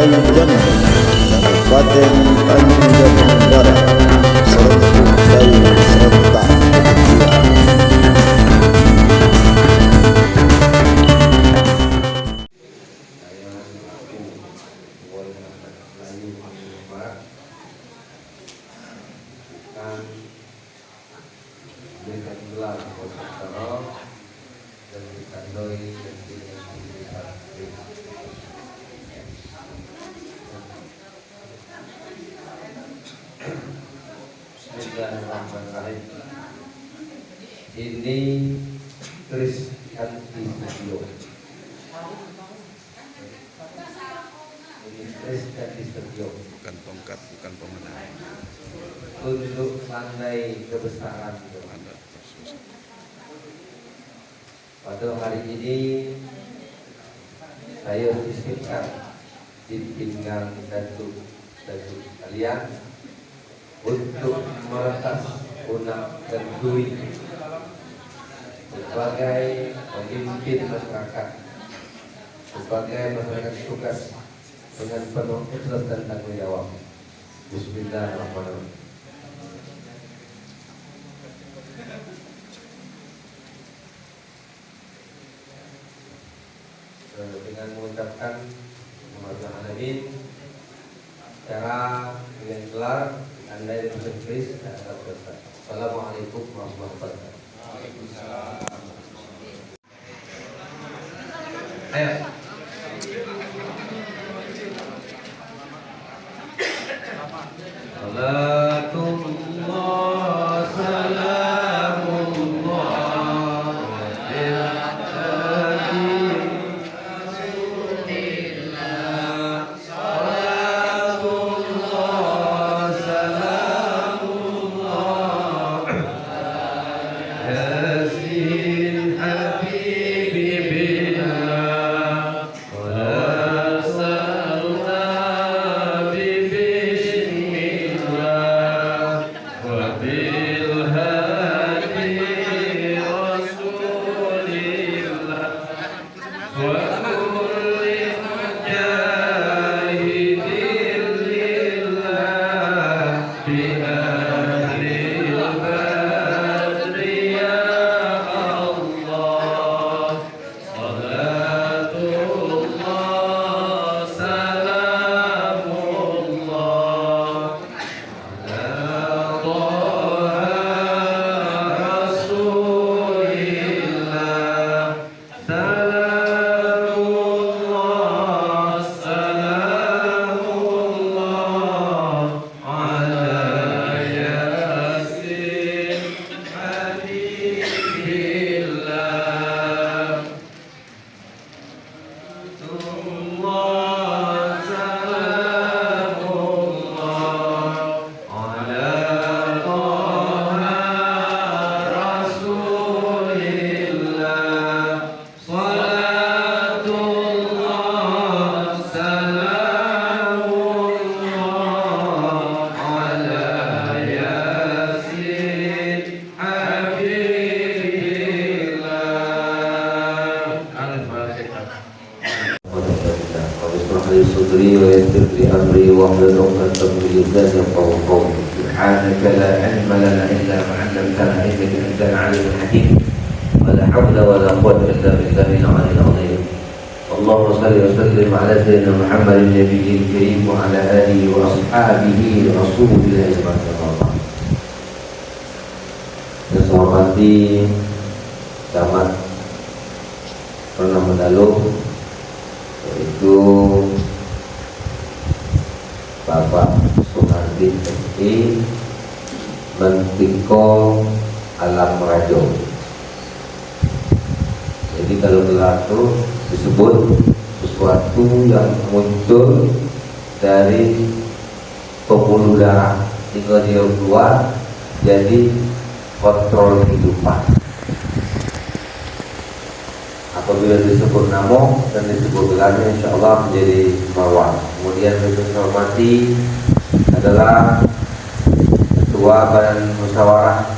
Darul Jannah, Kabupaten Tanjung Jabung Barat, Serpong dari Serta Bismillahirrahmanirrahim. Ini Kris Anti Studio. Ini Kris Anti Studio. Bukan tongkat, bukan pemenang. Untuk landai kebesaran. Pada hari ini saya izinkan ditinggal datuk kalian untuk meretas Unak Kendui sebagai pemimpin masyarakat, sebagai masyarakat tugas dengan penuh ikhlas dan tanggung jawab. Bismillahirrahmanirrahim. Dengan mengucapkan Alhamdulillah, cara dengan gelar Anda yang berkris dan berkata Assalamualaikum warahmatullahi wabarakatuh. Waalaikumsalam. Ayo. Salatullah salamullah Sudri wa yassir li amri wa hlul 'uqdatam min lisani yafqahu qawli. Subhanaka la ilma lana illa ma 'allamtana innaka antal 'alimul hakim. Wa la hawla wa la quwwata illa billahil 'aliyyil 'azim. Allahumma shalli wa sallim 'ala sayyidina Muhammadin nabiyil karim wa 'ala alihi wa ashabihi rasulillahi sallallahu. Yang saya hormati Camat Pernah Mendalu, yaitu Bapak Sunardi SI Mentiko Alam Rajo. Jadi kalau gelar itu disebut sesuatu yang muncul dari pembuluh darah hingga dia keluar jadi kontrol kehidupan. Apabila disebut nama dan disebut gelarnya, insya Allah menjadi marwah. Kemudian yang saya hormati adalah Ketua Badan Musyawarah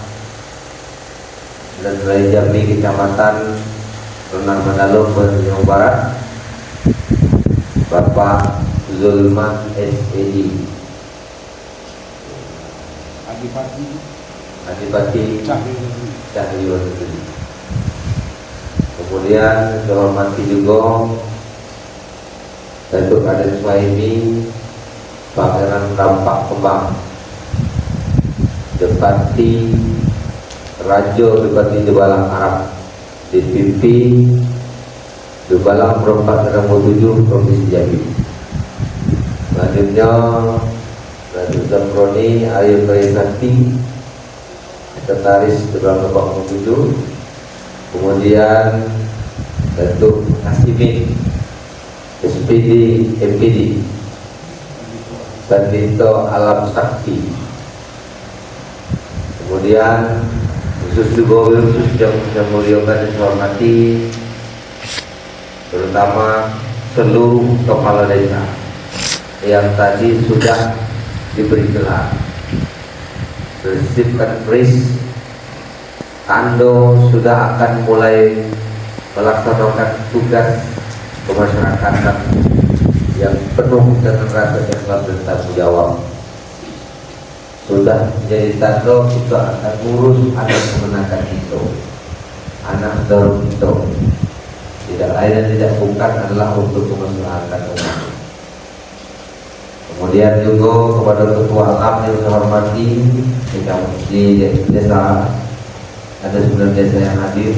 dan Wilayah Jambi Kecamatan Renang Manalo, Jawa Barat, Bapak Zulman SED, Adipati Cahyonuddin. Kemudian dihormati juga Datuk Raden Suhaimi Pangeran Rampak Kembang, Depati Raja Depati Debalang Arab, DPP Debalang Perempat Nombor 7 Provinsi Jambi. Selanjutnya Datuk Zamroni Arya Prayasakti, Sekretaris Debalang Perempat Nombor 7. Kemudian Datuk Hasimin SPD MPD Sandito Alam Sakti. Kemudian khusus juga khusus yang mulia dan dihormati terutama seluruh kepala desa yang tadi sudah diberi gelar resipkan pris. Ando sudah akan mulai melaksanakan tugas kemasyarakatan yang penuh dengan rasa ikhlas dan tanggung jawab. Sudah menjadi tanda kita akan ngurus anak kemenakan itu, anak darum itu. Tidak lain dan tidak bukan adalah untuk kemaslahatan umat. Kemudian juga kepada ketua alam yang saya hormati di desa, ada 9 desa yang hadir.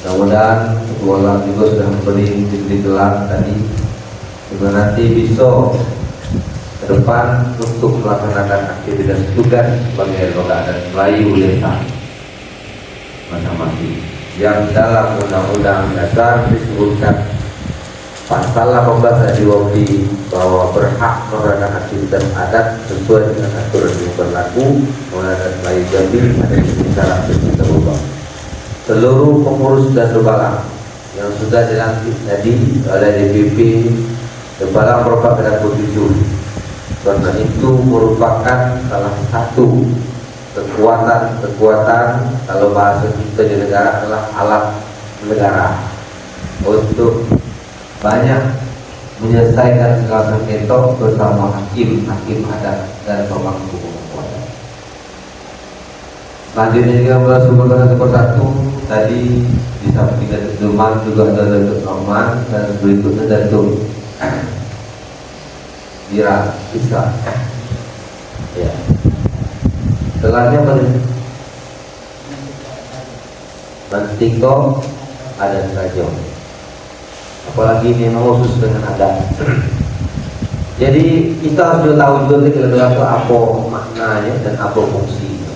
Mudah-mudahan ketua alam juga sudah diberi gelar tadi, sehingga nanti bisa ke depan untuk melaksanakan aktivitas tugas sebagai lembaga adat Melayu desa masing-masing yang dalam Undang-Undang Dasar disebutkan pasal 18 ayat 2 bahwa berhak melaksanakan aktivitas adat sesuai dengan aturan yang berlaku adat Melayu Jambi ada di syarat kita berubah. Seluruh pengurus dan Debalang yang sudah dilantik tadi oleh DPP Debalang Perempat dan 7, karena itu merupakan salah satu kekuatan kalau bahasa kita di negara adalah alat negara untuk banyak menyelesaikan segala sengketa bersama hakim adat dan pemangku kekuatan. Selanjutnya juga bersumber satu persatu tadi disampaikan Zulman juga ada Datuk Norman dan berikutnya Datuk Dira Isa. Ya. Setelahnya Bantiko ada saja. Apalagi ini khusus dengan adat. Jadi kita harus tahu juga gelar itu apa maknanya dan apa fungsinya.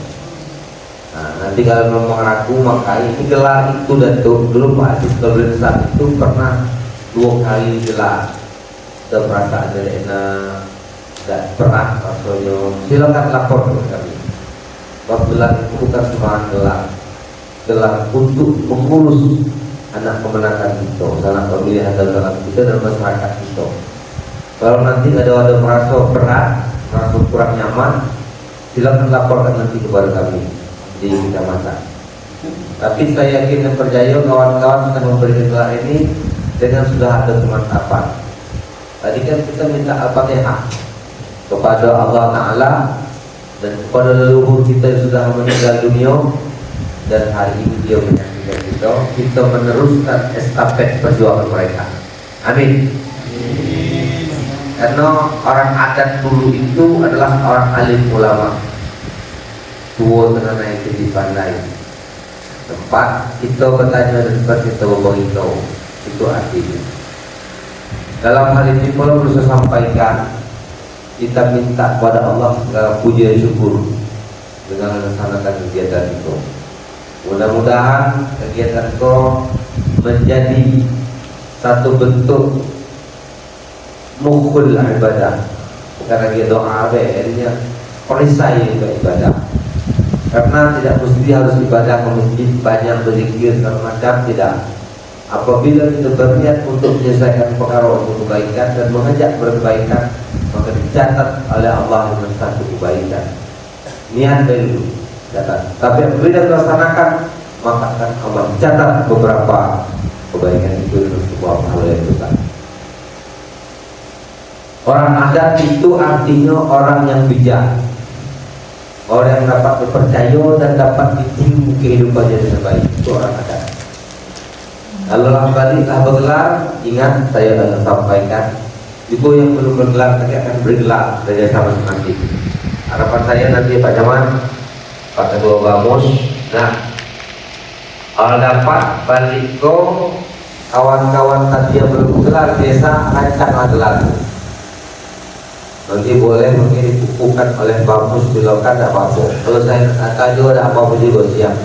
Nah, nanti kalau memang ragu maka ini gelar itu Datuk dulu Pak Aziz Kabrinsa itu pernah 2 kali gelar. Kita perasaan dari tidak pernah rasanya. Silakan lapor ke kami. Gelar itu bukan sembarang gelar untuk mengurus anak kemenakan kita, anak pemilihan dalam kita dan masyarakat kita. Kalau nanti ada merasa berat, merasa kurang nyaman, silakan laporkan nanti kepada kami di kecamatan. Tapi saya yakin dan percaya kawan-kawan sudah memberi gelar ini dengan sudah ada kemantapan. Tadi kan kita minta Al-Fatihah kepada Allah Ta'ala dan kepada leluhur kita yang sudah meninggal dunia, dan hari ini dia menyaksikan kita meneruskan estafet perjuangan mereka. Amin. Karena orang adat dulu itu adalah orang alim ulama, tua tengah naik di pandai. Tempat kita bertanya dan tempat kita beritahu, itu artinya. Dalam hal ini perlu saya sampaikan, kita minta kepada Allah segala puji dan syukur dengan melaksanakan kegiatan itu. Mudah-mudahan kegiatan itu menjadi satu bentuk mukhul ibadah, bukan lagi doa artinya perisai ibadah. Karena tidak mesti harus ibadah ke masjid banyak berzikir segala macam, tidak. Apabila kita berniat untuk menyelesaikan perkara untuk kebaikan dan mengajak berkebaikan, maka dicatat oleh Allah dengan satu kebaikan. Niat dulu catat. Tapi apabila dilaksanakan, maka akan Allah catat beberapa kebaikan itu dengan sebuah pahala yang besar. Orang adat itu artinya orang yang bijak, orang yang dapat dipercaya dan dapat ditiru kehidupannya dengan baik. Itu orang adat. Kalau kali telah bergelar, ingat saya akan sampaikan. Ibu yang belum bergelar nanti akan bergelar dari sama nanti. Harapan saya nanti Pak Jaman, Pak Ketua Bamus, nah kalau dapat balik ke kawan-kawan tadi yang belum gelar desa, rancanglah gelar. Nanti boleh mungkin dibukukan oleh Bamus silakan, tidak apa-apa. Kalau saya kata juga tidak apa-apa juga, siap.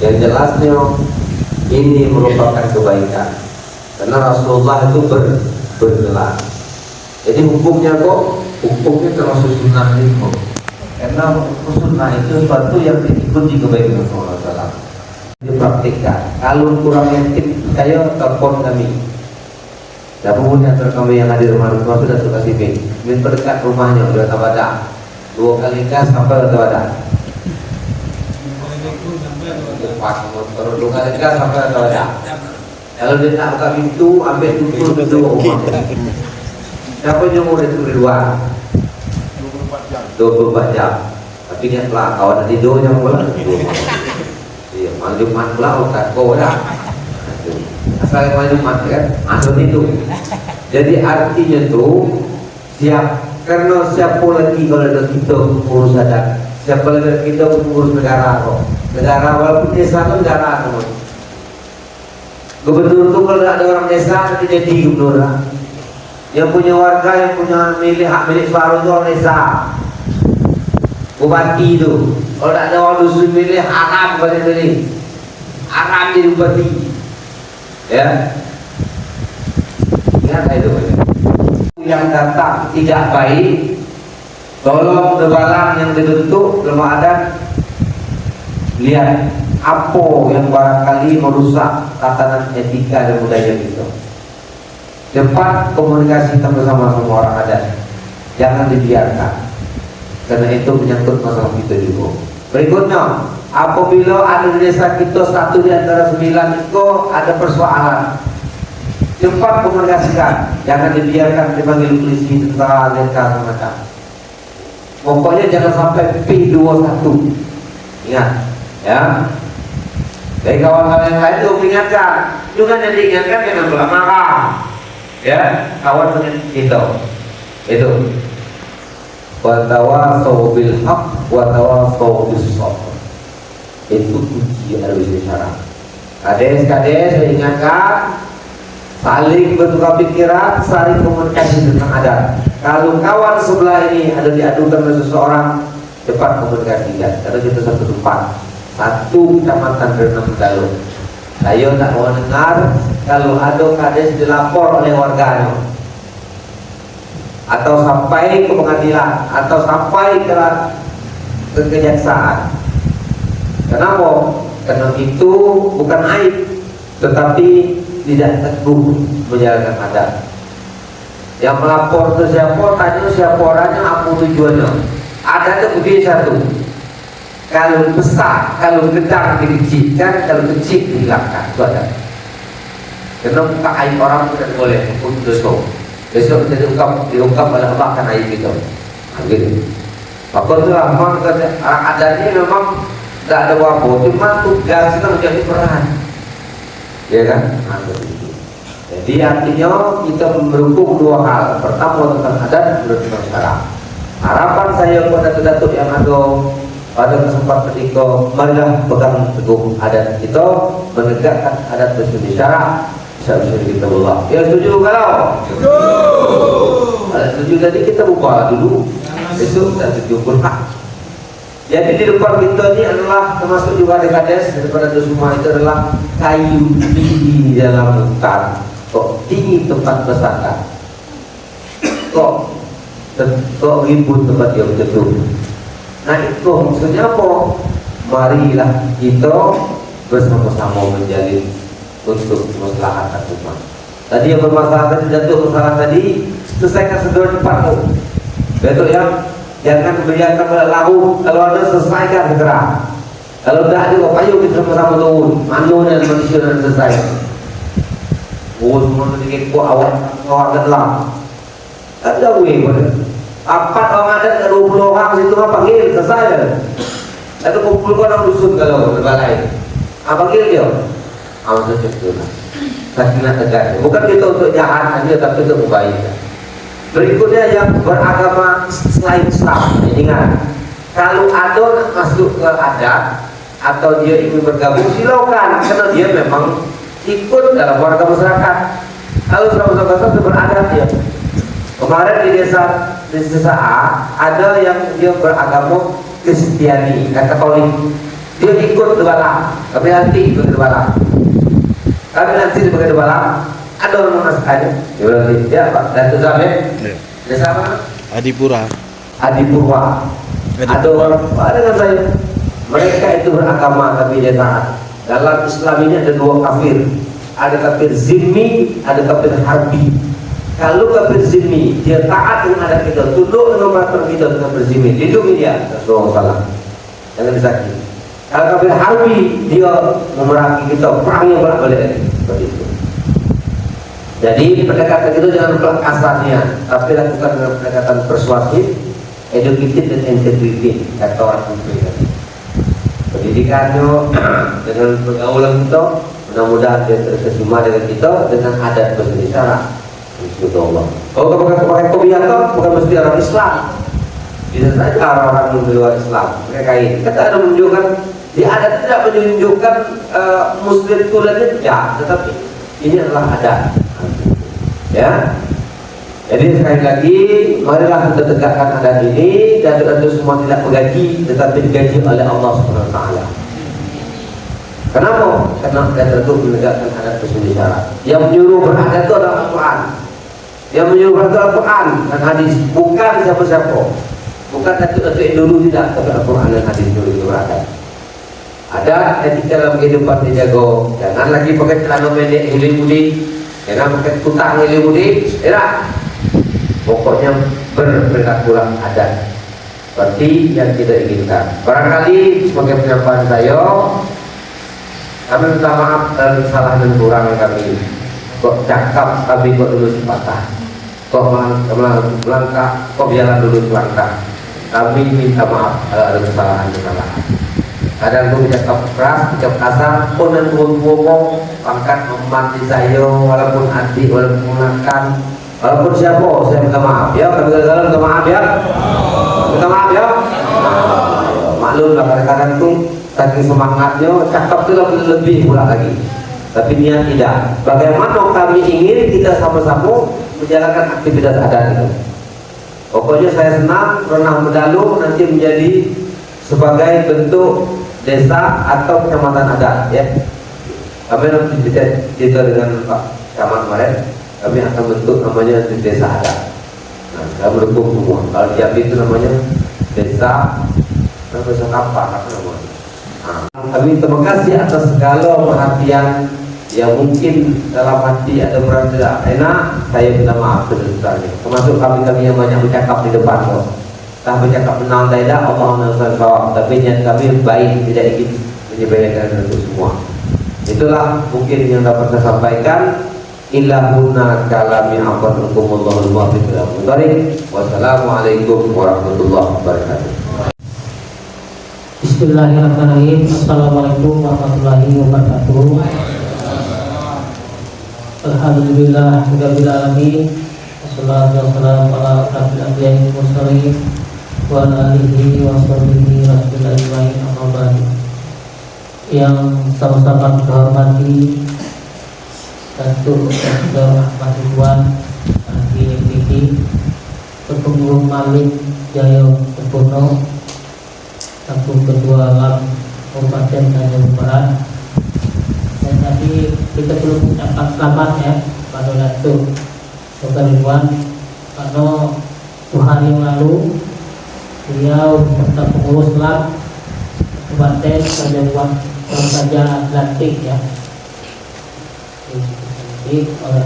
Yang jelasnya ini merupakan kebaikan karena Rasulullah itu bergelar. Jadi hukumnya kok, hukumnya termasuk sunnah itu. Karena sunnah itu sesuatu yang diikuti kebaikan Rasulullah SAW. Dipraktikkan. Kalau kurang yakin, saya telepon kami. Siapapun yang kami yang hadir rumah sudah suka sipin. Minta dekat rumahnya udah tabada. 2 kali gas sampai udah tabada. 2 kali gas sampai udah tabada. Kalau dia tak buka pintu, ambil tutup dulu. Siapa yang mau itu di luar? 24 jam. Tapi dia telah kawan tidur yang boleh. Iya, malam Jumat pula tak kau dah. Asal malam Jumat kan, masuk itu. Jadi artinya tu siap, karena siapa lagi kalau ada kita mengurus adat, siapa lagi kita mengurus negara kok. Negara walaupun desa tu negara tu. Gubernur tu kalau ada orang desa nanti jadi gubernur. Yang punya warga, yang punya milik hak milik separuh itu orang desa. Bupati itu, kalau tak ada orang dusun milih haram pada milih, haram jadi bupati. Ya, ingat itu. Yang datang tidak baik, tolong debalang yang dibentuk lemah adat, lihat apa yang barangkali merusak tatanan etika dan budaya kita. Cepat komunikasi kita bersama semua orang adat, jangan dibiarkan. Karena itu menyangkut masalah kita juga. Berikutnya, apabila ada di desa kita 1 di antara 9 itu ada persoalan, cepat komunikasikan, jangan dibiarkan dipanggil polisi, tentara, dan macam. Pokoknya jangan sampai P21. Ingat, ya. Dari kawan-kawan yang lain itu mengingatkan, juga yang diingatkan jangan pula marah. Ya, kawan dengan kita. Itu. Wa tawassaw bil haqq wa tawassaw bis sabr. Itu kunci ada bicara. Kades saya ingatkan, saling bertukar pikiran, saling komunikasi tentang adat. Kalau kawan sebelah ini ada diadukan oleh seseorang, cepat komunikasikan. Karena kita satu tempat, satu kecamatan berenam jalur. Saya tak mau dengar kalau ada kades dilapor oleh warganya, atau sampai ke pengadilan, atau sampai ke kejaksaan. Kenapa? Karena itu bukan aib, tetapi tidak teguh menjalankan adat. Yang melapor ke siapa, tanya siapa orangnya, apa tujuannya. Adatnya begini satu, kalau besar, kalau gedang dikecilkan, kalau kecil dihilangkan. Itu ada. Karena bukan aib orang tidak boleh untuk dosa. Besok kita diungkap oleh Allah kan aib itu. Begitu. Maka itulah memang orang adatnya memang tidak ada wabah, cuma tugas kita menjadi peran. Ya kan? Jadi artinya kita mendukung 2 hal. Pertama tentang adat, kedua tentang syara. Harapan saya kepada datuk yang ada pada kesempatan itu, marilah pegang teguh adat kita, menegakkan adat sesuai syara. Bisa kita Allah. Ya setuju kalau? Setuju. Kalau setuju tadi kita buka dulu. Besok kita setuju Quran. Jadi di depan kita ini adalah termasuk juga kades daripada itu semua itu adalah kayu tinggi di dalam hutan. Kok tinggi tempat bersandar? Kok ribut tempat yang jatuh? Nah itu maksudnya apa? Marilah kita bersama-sama menjalin untuk maslahat umat. Tadi yang bermasalah tadi, jatuh masalah tadi, selesaikan segera cepat tuh. Betul ya? Jangan biarkan berlalu. Kalau ada selesaikan segera. Kalau tidak juga payu kita sama-sama turun. Manusia dan manusia dan selesai. Oh semua sedikit ku awak kelam. Kan jauh empat orang adat ke 20 orang situ mah panggil selesai kan. Lalu kumpulkan orang dusun kalau berbalai. Panggil dia. Maksudnya itu lah. Sakinah tegas. Bukan kita untuk jahat saja, tapi untuk kebaikan. Berikutnya yang beragama selain Islam. Ingat, kalau ada masuk ke adat atau dia ingin bergabung silakan, karena dia memang ikut dalam warga masyarakat. Kalau masyarakat beradat ya. Kemarin di desa A ada yang dia beragama Kristiani, Katolik. Dia ikut Debala, tapi nanti ikut Debala. Kami nanti di bagian Debala ada orang masuknya. Ya berarti ya Pak. Dan itu Zamir. Desa mana? Adipura. Adipurwa. Ada orang dengan saya. Mereka itu beragama tapi dia taat. Dalam Islam ini ada dua kafir. Ada kafir zimmi, ada kafir harbi. Kalau kafir zimmi, dia taat dengan adat kita, tunduk dengan peraturan kita dengan berzimmi, lindungi dia. Rasulullah. Jangan disakiti. Kalau kafir harbi, dia memerangi kita, perangnya bolak-balik seperti itu. Jadi pendekatan itu jangan pelak kasarnya, tapi lakukan dengan pendekatan persuasif, edukatif dan integratif, kata orang Buddha. Pendidikannya dengan pergaulan kita, mudah-mudahan dia terkesima dengan kita dengan adat berbeda. Bismillah. Kalau kita pakai kopiah bukan mesti orang Islam. Bisa saja orang-orang di luar Islam. Mereka ini kita ada menunjukkan di adat tidak menunjukkan Muslim tulennya tidak, tetapi ini adalah adat. Ya. Jadi sekali lagi, marilah kita tegakkan adat ini dan itu semua tidak bergaji, tetapi digaji oleh Allah Subhanahu Wa Taala. Kenapa? Karena kita tentu menegakkan adat sesuai syarat. Yang menyuruh beradat itu adalah Al-Quran. Yang menyuruh beradat Al-Quran dan hadis, bukan siapa-siapa. Bukan datuk dulu tidak, tapi Al-Quran dan hadis dulu beradat. Ada etika dalam kehidupan dijaga. Jangan lagi pakai celana pendek hilir-mudik, jangan pakai kutang hilir-mudik. Tidak. Pokoknya berperilakulah adat seperti yang kita inginkan. Barangkali sebagai penyampaian saya, kami minta maaf dan salah dan kurang kami. Kok cakap kami kok dulu sepatah, kok melangkah, kok jalan dulu selangkah. Kami minta maaf kalau ada kesalahan-kesalahan. Kadang aku cakap keras, cakap kasar, pun dan ngomong, pangkat memati saya, walaupun adik, walaupun makan, walaupun siapa, saya minta maaf ya. Kami kadang-kadang minta maaf ya. Minta maaf ya. Maklum lah kadang-kadang tuh saking semangatnya, cakap itu lebih pula lagi. Tapi niat tidak. Bagaimana kami ingin kita sama-sama menjalankan aktivitas adat itu. Pokoknya saya senang pernah mendalu nanti menjadi sebagai bentuk desa atau kecamatan adat ya. Kami nanti cerita dengan Pak Camat kemarin, kami akan bentuk namanya desa adat. Nah, saya mendukung semua. Kalau Jambi itu namanya desa apa namanya? Kami terima kasih atas segala perhatian yang mungkin dalam hati ada merasa tidak enak. Saya minta maaf sebesar-besarnya. Termasuk kami yang banyak bercakap di depan kok. Tak bercakap menang tidak, Allah menang. Tapi niat kami baik, tidak ingin menyebarkan itu semua. Itulah mungkin yang dapat saya sampaikan. Ilahuna kalami afadukumullahu wabarakatuh. Wassalamualaikum warahmatullahi wabarakatuh. Bismillahirrahmanirrahim. Assalamualaikum warahmatullahi wabarakatuh. Alhamdulillah rabbil alamin. Wassalatu wassalamu ala asyrofil anbiya'i wal mursalin wa ala alihi wa sahbihi ajma'in. Amma ba'du. Yang sama-sama dihormati Datuk Dr. Ahmad Ridwan PhD, Ketua Malik Jaya Sempurna, selaku Ketua LAM Kabupaten Tanjung Barat. Dan tadi kita perlu mengucapkan selamat ya pada Datuk Dr. Ridwan, karena 2 hari yang lalu beliau beserta pengurus LAM Kabupaten Tanjung Barat saja Atlantik ya, oleh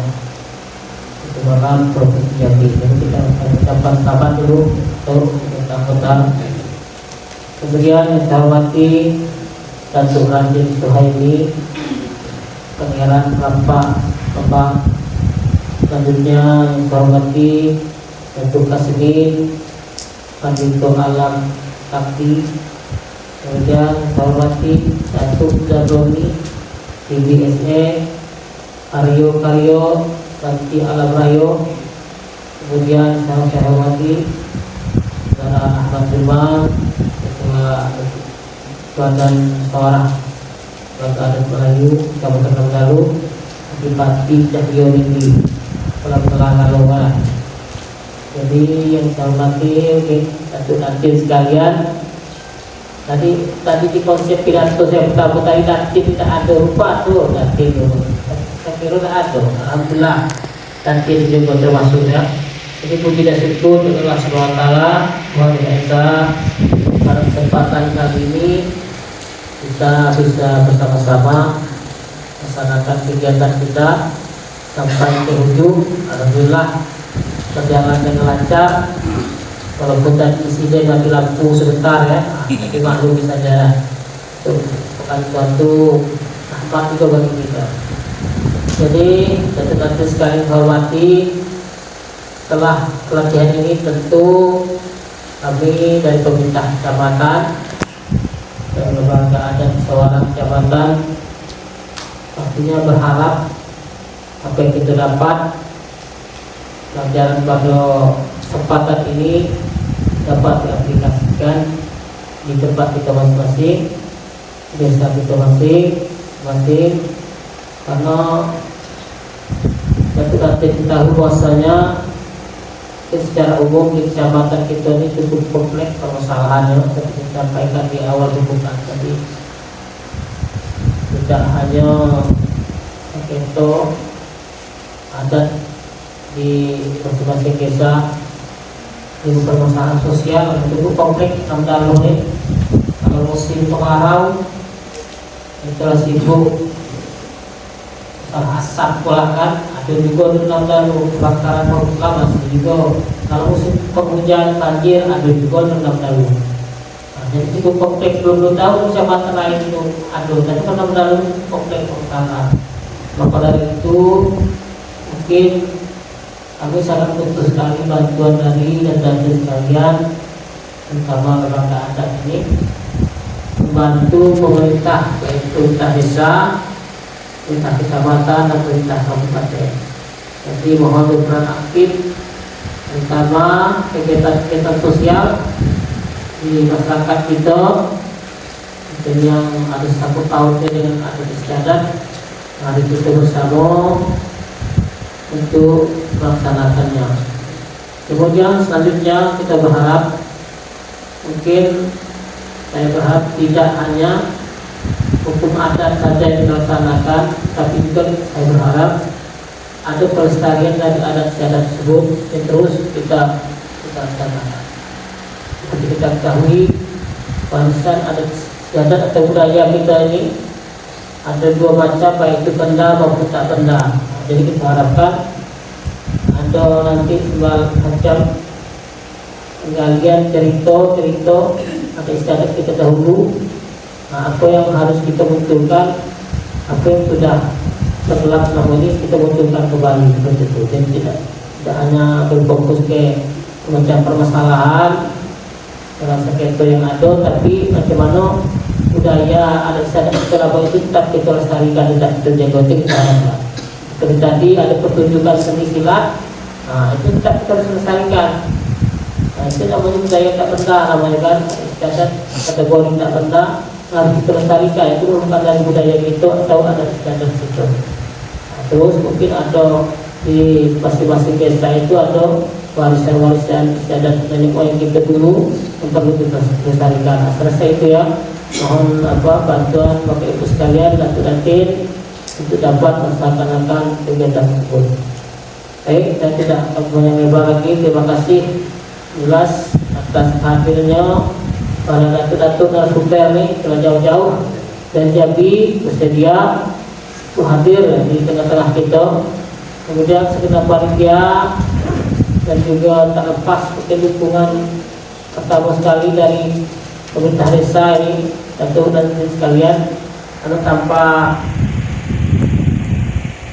Ketua LAM Provinsi Jambi. Jadi kita ucapkan selamat dulu untuk kota. Kemudian yang saya hormati Datuk Raden Suhaimi, Pangeran Bapak. Selanjutnya yang saya hormati Datuk Kasmin Pandito Alam Takti, kemudian saya hormati Datuk Zabroni DBSE Aryo Karyo Bakti Alam Rayo, kemudian saya hormati Saudara Ahmad Firman, Ketua Badan Musyawarah Warga Adat Melayu Kabupaten Bengkalu, Bupati Cahyonindi Pelan-pelan Longgaran. Jadi yang saya hormati, Datuk Datin sekalian, tadi di konsep pidato saya pertama tadi Datin tidak ada rupa tuh Datin itu. Saya kira tidak ada. Alhamdulillah Datin juga termasuk ya. Jadi puji dan syukur kepada Allah Subhanahu Wa Taala, Tuhan Yang Esa, pada kesempatan kali ini kita bisa bersama-sama melaksanakan kegiatan kita sampai ke ujung. Alhamdulillah berjalan dengan lancar, walaupun tadi insiden mati lampu sebentar ya, tapi maklum saja itu bukan suatu rahmat juga bagi kita. Jadi Datuk sekali hormati, setelah pelatihan ini tentu kami dari pemerintah kecamatan dan lembaga adat musyawarah kecamatan pastinya berharap apa yang kita dapat pelajaran pada kesempatan ini dapat diaplikasikan di tempat kita masing-masing, desa kita masing-masing, karena kita tahu bahwasanya secara umum di kecamatan kita ini cukup kompleks permasalahannya, seperti disampaikan di awal pembukaan tadi. Tidak hanya itu adat di masing-masing desa, ini permasalahan sosial yang cukup kompleks. Dalam ini kalau musim kemarau itulah sibuk asap pula kan, ada juga dalam kebakaran hutan, masih juga kalau musim penghujan banjir ada juga dalam. Jadi cukup kompleks, belum tahu kecamatan lain itu ada, tapi dalam kompleks perkara. Maka dari itu mungkin kami sangat butuh sekali bantuan dari dan sekalian, terutama lembaga adat ini, membantu pemerintah, yaitu pemerintah desa, pemerintah kecamatan dan pemerintah kabupaten. Jadi mohon berperan aktif, terutama kegiatan-kegiatan sosial di masyarakat kita, dan yang ada sangkut pautnya dengan adat istiadat. Mari kita bersama untuk melaksanakannya. Kemudian selanjutnya kita berharap, mungkin saya berharap tidak hanya hukum adat saja yang dilaksanakan, tapi juga saya berharap ada pelestarian dari adat istiadat tersebut yang terus kita laksanakan. Seperti kita ketahui, warisan adat istiadat atau budaya kita ini ada dua macam, baik itu benda maupun tak benda. Jadi kita harapkan ada nanti semacam penggalian cerita atau istiadat kita dahulu. Apa yang harus kita munculkan, apa yang sudah terlak selama ini kita munculkan kembali seperti itu. Dan tidak hanya berfokus ke macam permasalahan rasa keto yang ada, tapi macam mana budaya adat istiadat Surabaya itu tetap kita lestarikan, tetap kita jaga, kita harapkan. Seperti tadi ada pertunjukan seni silat, itu tetap kita harus lestarikan. Itu namanya budaya tak benda, namanya kan istiadat kategori tak benda, harus kita lestarikan. Itu merupakan dari budaya kita atau adat istiadat kita. Terus mungkin ada di masing-masing desa itu ada warisan-warisan istiadat nenek moyang kita dulu yang perlu kita lestarikan. Selesai itu ya, mohon bantuan Bapak Ibu sekalian, Datin untuk dapat melaksanakan kegiatan tersebut. Baik, saya tidak banyak lebar lagi. Terima kasih jelas atas hadirnya para datuk-datuk narasumber nih telah jauh-jauh dan Jambi bersedia untuk hadir di tengah-tengah kita. Kemudian segenap panitia dan juga tak lepas dukungan pertama sekali dari pemerintah desa ini, datuk dan sekalian, karena tanpa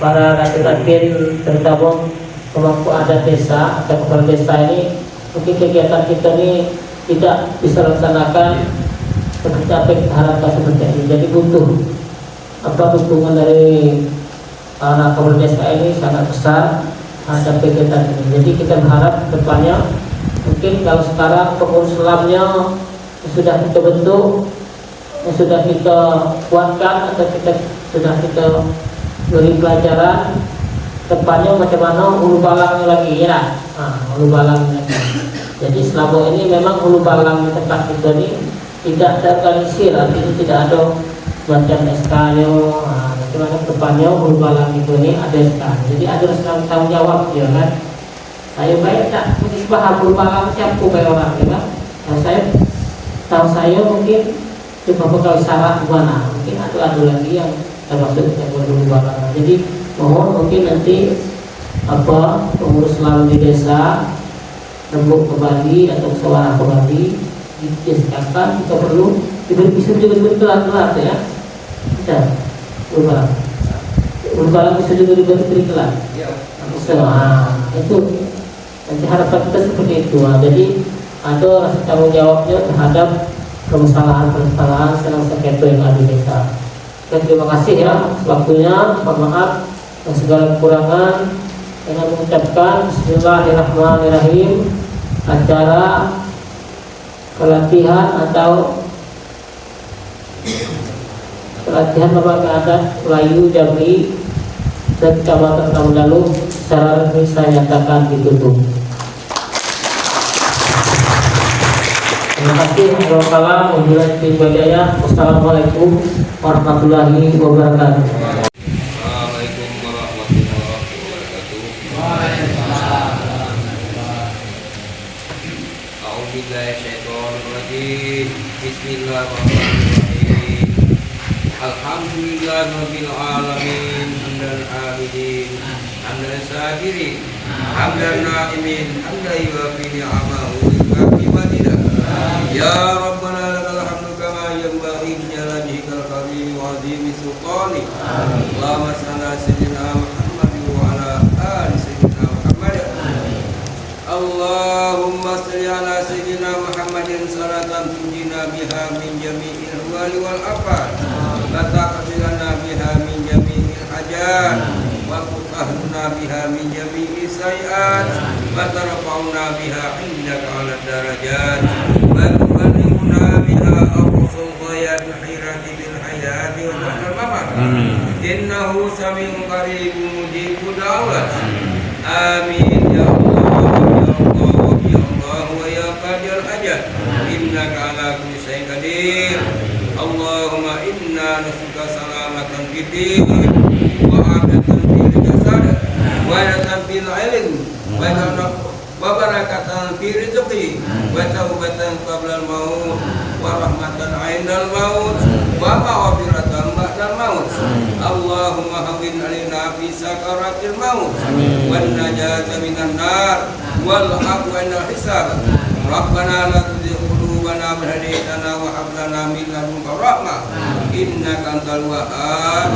para datuk-datuk terutama pemangku adat desa atau kepala desa ini mungkin kegiatan kita ini tidak bisa laksanakan seperti apa yang kita harapkan seperti ini. Jadi butuh dukungan dari anak kepala desa ini sangat besar ada kegiatan ini. Jadi kita berharap depannya mungkin kalau sekarang pengurus selamnya sudah kita bentuk, sudah kita kuatkan atau sudah kita beri pelajaran, depannya macam mana hulu balangnya lagi ya. Hulu balangnya lagi. Jadi selama ini memang hulu balang di tempat kita ini tidak terorganisir, artinya tidak ada macam SK-nya. Bagaimana depannya hulu balang itu ini ada SK. Jadi ada tanggung jawab ya kan. Saya baik tak mungkin paham hulu balang siapa kayak orang ya kan. Saya mungkin cuma bekal syarat mana, mungkin ada lagi yang termasuk yang hulu balang. Jadi mohon mungkin nanti pengurus selalu di desa rembuk kembali atau suara kembali disediakan, kita perlu diberi bisa juga diberi kelas ya. Bisa urbalan bisa juga diberi kelas. Itu nanti harapan kita seperti itu. Jadi ada rasa tanggung jawabnya terhadap permasalahan sedang sengketa yang ada di desa. Dan terima kasih ya waktunya. Mohon maaf dan segala kekurangan. Dengan mengucapkan Bismillahirrahmanirrahim, acara pelatihan lembaga adat Melayu Jambi dan Kecamatan Kamudalu secara resmi saya nyatakan ditutup. Terima kasih. Wassalamualaikum warahmatullahi wabarakatuh. Bismillahirrahmanirrahim. Alhamdulillahirabbil alamin. Hamdan abidin, hamdan syakirin, hamdan na'imin, hamdan yuwafi ni'amahu wa yukafi mazidah. Ya Rabbana lakal hamdu kama yanbaghi li jalalika al-karim wa 'azimi sultanik. Allahumma shalli ala sayyidina Muhammad wa ala ali sayyidina Muhammad. Allahumma shalli ala sayyidina Muhammadin salatan tunjina biha min jami'il ahwali wal afat, wa taqbilana biha min jami'il hajat, wa tutahhirna biha min jami'i sayiat, wa tarfa'una biha indaka 'ala darajat, wa tuballighuna biha aqsal ghayat khirati bil hayati wa ba'dal mamat. Innahu sami'un qaribun mujibud da'wat. Amin ya innaka ala kulli syai'in qadir. Allahumma inna nas'aluka salamatan fid din wa afiyatan fil jasad wa hayatan fil ilm wa barakatan fil rizqi wa taubatan qabla al maut wa rahmatan 'indal maut wa maghfiratan ba'dal maut. Allahumma hawwin 'alaina fi sakaratil maut wan najata minan nar wal afwa 'indal hisab. Rabbana la tuzigh qulubana ba'da idh hadaytana wa hab lana min ladunka rahmah innaka antal wahhab.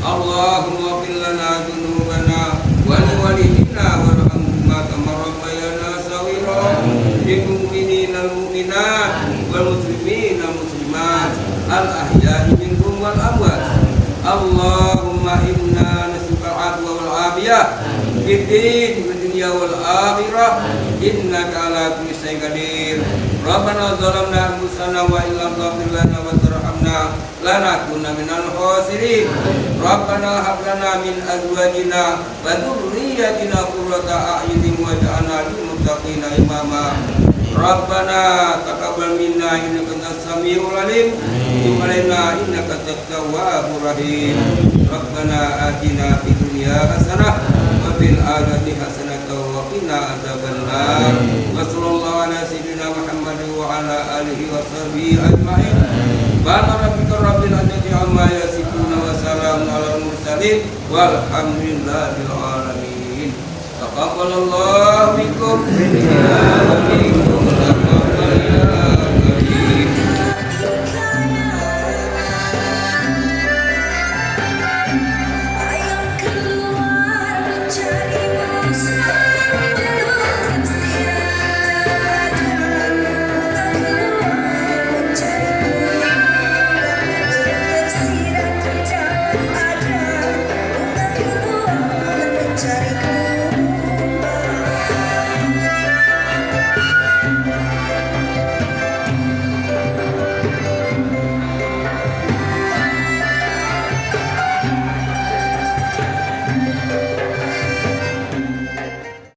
Allahumma ighfir lana dhunubana wa li walidina warhamhuma kama rabbayana shaghira. Lil mu'minina wal mu'minat wal muslimina wal muslimat al ahya'i minhum wal amwat. Allahumma inna nas'aluka al-'afwa wal 'afiyah fid din wad dunya wal akhirah innaka ala kulli syai'in qadir. Rabbana zalamna anfusana wa illam taghfir lana wa tarhamna lanakunanna minal khasirin. Rabbana hab lana min azwajina wa dhurriyyatina qurrata a'yunin waj'alna lil muttaqina imama. Rabbana taqabbal minna innaka antas samiul alim wa alaina innaka antat tawwabur rahim. Rabbana atina fid dunya hasanah wa fil akhirati hasanah wa qina adzabannar. Wa sallallahu ala sayyidina Muhammad wa ala alihi wa sahbihi ajma'in. Subhana rabbika rabbil izzati amma yasifun wa salamun alal mursalin walhamdulillahil alamin. Taqabbalallahu minkum wa minkum.